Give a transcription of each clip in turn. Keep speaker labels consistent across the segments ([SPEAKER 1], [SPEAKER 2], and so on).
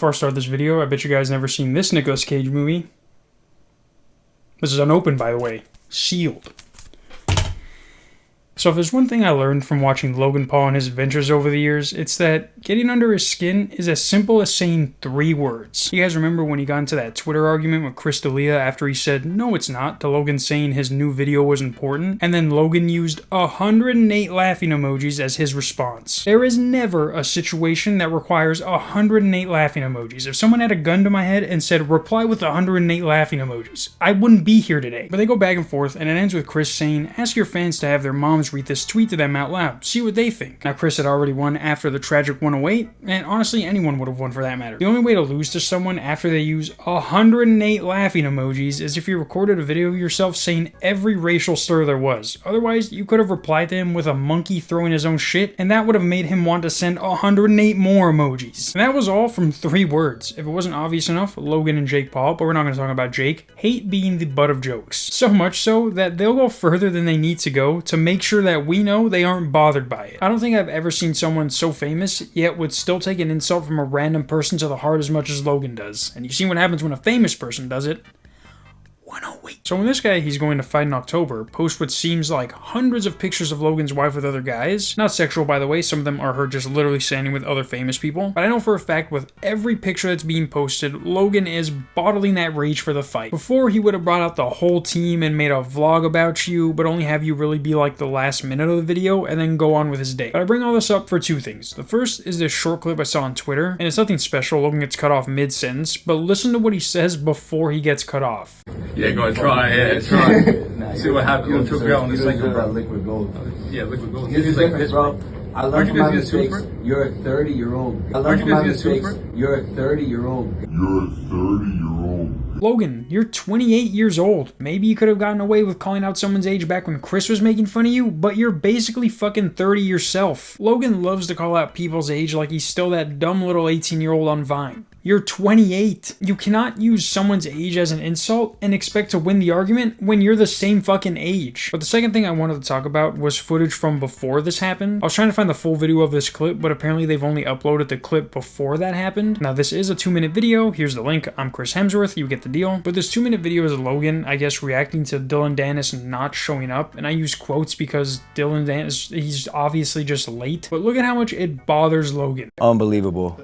[SPEAKER 1] before I start this video, I bet you guys never seen this Nicolas Cage movie. This is unopened, by the way. Sealed. So if there's one thing I learned from watching Logan Paul and his adventures over the years, it's that getting under his skin is as simple as saying 3 words. You guys remember when he got into that Twitter argument with Chris D'Elia after he said, "No, it's not," to Logan saying his new video was important, and then Logan used 108 laughing emojis as his response. There is never a situation that requires 108 laughing emojis. If someone had a gun to my head and said, "Reply with 108 laughing emojis," I wouldn't be here today. But they go back and forth, and it ends with Chris saying, "Ask your fans to have their moms read this tweet to them out loud. See what they think." Now, Chris had already won after the tragic 108, and honestly, anyone would have won for that matter. The only way to lose to someone after they use 108 laughing emojis is if you recorded a video of yourself saying every racial slur there was. Otherwise, you could have replied to him with a monkey throwing his own shit, and that would have made him want to send 108 more emojis. And that was all from 3 words. If it wasn't obvious enough, Logan and Jake Paul, but we're not going to talk about Jake, hate being the butt of jokes. So much so that they'll go further than they need to go to make sure that we know they aren't bothered by it. I don't think I've ever seen someone so famous, yet would still take an insult from a random person to the heart as much as Logan does. And you've seen what happens when a famous person does it. 108. So when this guy he's going to fight in October posts what seems like hundreds of pictures of Logan's wife with other guys, not sexual by the way, some of them are her just literally standing with other famous people, but I know for a fact with every picture that's being posted, Logan is bottling that rage for the fight. Before he would have brought out the whole team and made a vlog about you, but only have you really be like the last minute of the video and then go on with his day. But I bring all this up for 2 things. The first is this short clip I saw on Twitter, and it's nothing special. Logan gets cut off mid-sentence, but listen to what he says before he gets cut off.
[SPEAKER 2] Yeah, go ahead, try. Yeah, try. See what happens. You'll choke out on this like
[SPEAKER 3] liquid gold.
[SPEAKER 2] Yeah, liquid gold.
[SPEAKER 3] Here's the difference, bro. I learned from my mistakes. You're a 30-year-old. I learned from my mistakes. You're a 30-year-old. You're a 30-year-old.
[SPEAKER 1] Logan, you're 28 years old. Maybe you could have gotten away with calling out someone's age back when Chris was making fun of you, but you're basically fucking 30 yourself. Logan loves to call out people's age like he's still that dumb little 18-year-old on Vine. You're 28. You cannot use someone's age as an insult and expect to win the argument when you're the same fucking age. But the second thing I wanted to talk about was footage from before this happened. I was trying to find the full video of this clip, but apparently they've only uploaded the clip before that happened. Now this is a 2-minute video. Here's the link. I'm Chris Hemsworth. You get the deal. But this 2-minute video is Logan, I guess, reacting to Dylan Dennis not showing up. And I use quotes because Dylan Dennis, he's obviously just late. But look at how much it bothers Logan.
[SPEAKER 4] Unbelievable.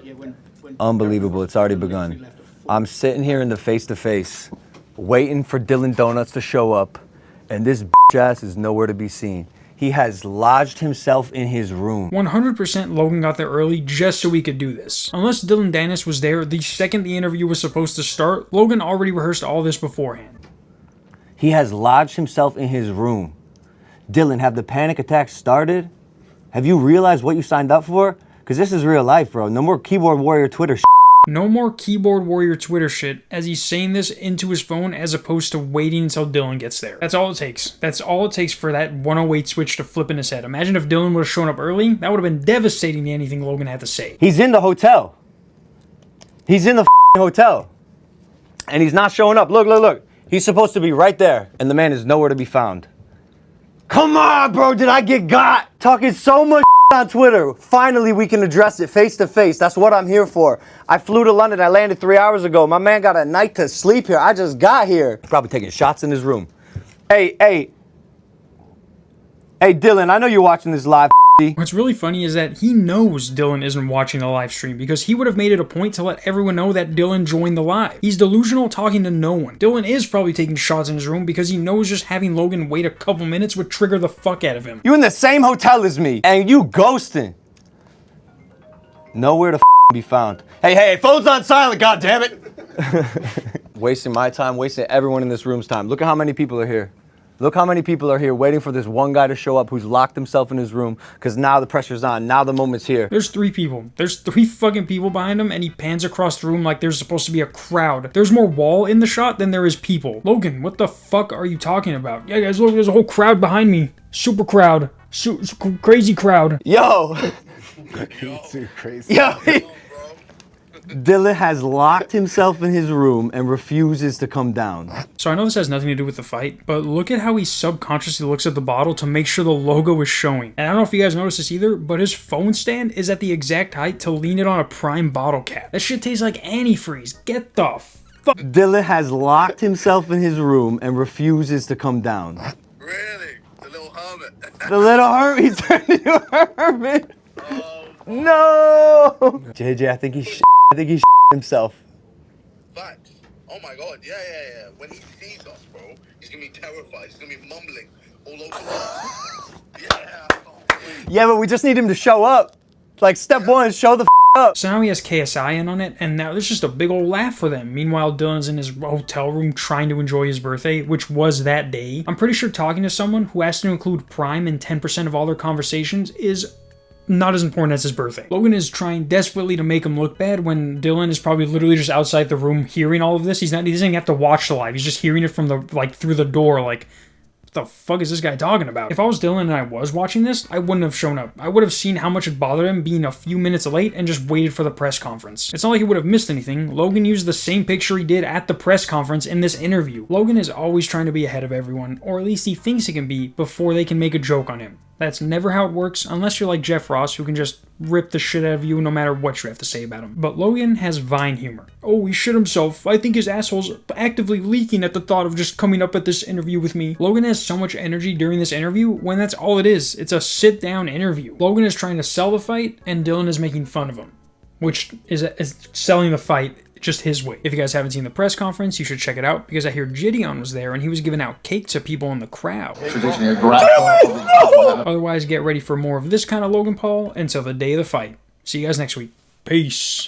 [SPEAKER 4] Unbelievable. It's already begun. I'm sitting here in the face-to-face, waiting for Dylan Donuts to show up, and this bitch-ass is nowhere to be seen. He has lodged himself in his room.
[SPEAKER 1] 100% Logan got there early just so we could do this. Unless Dylan Dennis was there the second the interview was supposed to start, Logan already rehearsed all this beforehand.
[SPEAKER 4] He has lodged himself in his room. Dylan, have the panic attacks started? Have you realized what you signed up for? Because this is real life, bro. No more keyboard warrior Twitter shit.
[SPEAKER 1] No more keyboard warrior Twitter shit as he's saying this into his phone as opposed to waiting until Dylan gets there. That's all it takes. That's all it takes for that 108 switch to flip in his head. Imagine if Dylan would have shown up early. That would have been devastating to anything Logan had to say.
[SPEAKER 4] He's in the hotel. He's in the hotel. And he's not showing up. Look, look, look. He's supposed to be right there. And the man is nowhere to be found. Come on, bro. Did I get got? Talking so much on Twitter. Finally, we can address it face to face. That's what I'm here for. I flew to London. I landed 3 hours ago. My man got a night to sleep here. I just got here. Probably taking shots in his room. Hey, Dylan, I know you're watching this live.
[SPEAKER 1] What's really funny is that he knows Dylan isn't watching the live stream because he would have made it a point to let everyone know that Dylan joined the live. He's delusional talking to no one. Dylan is probably taking shots in his room because he knows just having Logan wait a couple minutes would trigger the fuck out of him.
[SPEAKER 4] You in the same hotel as me and you ghosting. Nowhere to be found. Hey, phone's on silent, goddammit. Wasting my time, wasting everyone in this room's time. Look at how many people are here. Look how many people are here waiting for this one guy to show up who's locked himself in his room because now the pressure's on. Now the moment's here.
[SPEAKER 1] There's 3 people. There's 3 fucking people behind him and he pans across the room like there's supposed to be a crowd. There's more wall in the shot than there is people. Logan, what the fuck are you talking about? Yeah, guys, look, there's a whole crowd behind me. Super crowd. Crazy crowd.
[SPEAKER 4] Yo.
[SPEAKER 3] You too crazy.
[SPEAKER 4] Yo. Dylan has locked himself in his room and refuses to come down.
[SPEAKER 1] So I know this has nothing to do with the fight, but look at how he subconsciously looks at the bottle to make sure the logo is showing. And I don't know if you guys noticed this either, but his phone stand is at the exact height to lean it on a prime bottle cap. That shit tastes like antifreeze. Get the fuck.
[SPEAKER 4] Dylan has locked himself in his room and refuses to come down.
[SPEAKER 5] Really? The little hermit.
[SPEAKER 4] The little hermit, he turned into a hermit. No! JJ, I think he himself.
[SPEAKER 5] Facts. Oh my god, yeah. When he sees us, bro, he's gonna be terrified. He's gonna be mumbling all over us. Yeah.
[SPEAKER 4] Yeah, but we just need him to show up. Like, step one, show the up.
[SPEAKER 1] So now he has KSI in on it, and now there's just a big old laugh for them. Meanwhile, Dylan's in his hotel room trying to enjoy his birthday, which was that day. I'm pretty sure talking to someone who has to include Prime in 10% of all their conversations is not as important as his birthday. Logan is trying desperately to make him look bad when Dylan is probably literally just outside the room hearing all of this. He doesn't have to watch the live. He's just hearing it from through the door, like, what the fuck is this guy talking about? If I was Dylan and I was watching this, I wouldn't have shown up. I would have seen how much it bothered him being a few minutes late and just waited for the press conference. It's not like he would have missed anything. Logan used the same picture he did at the press conference in this interview. Logan is always trying to be ahead of everyone, or at least he thinks he can be, before they can make a joke on him. That's never how it works, unless you're like Jeff Ross, who can just rip the shit out of you no matter what you have to say about him. But Logan has Vine humor. Oh, he shit himself. I think his asshole's actively leaking at the thought of just coming up at this interview with me. Logan has so much energy during this interview when that's all it is. It's a sit-down interview. Logan is trying to sell the fight, and Dylan is making fun of him, which is selling the fight just his way. If you guys haven't seen the press conference, you should check it out, because I hear Gideon was there and he was giving out cake to people in the crowd. Otherwise, get ready for more of this kind of Logan Paul until the day of the fight. See you guys next week. Peace.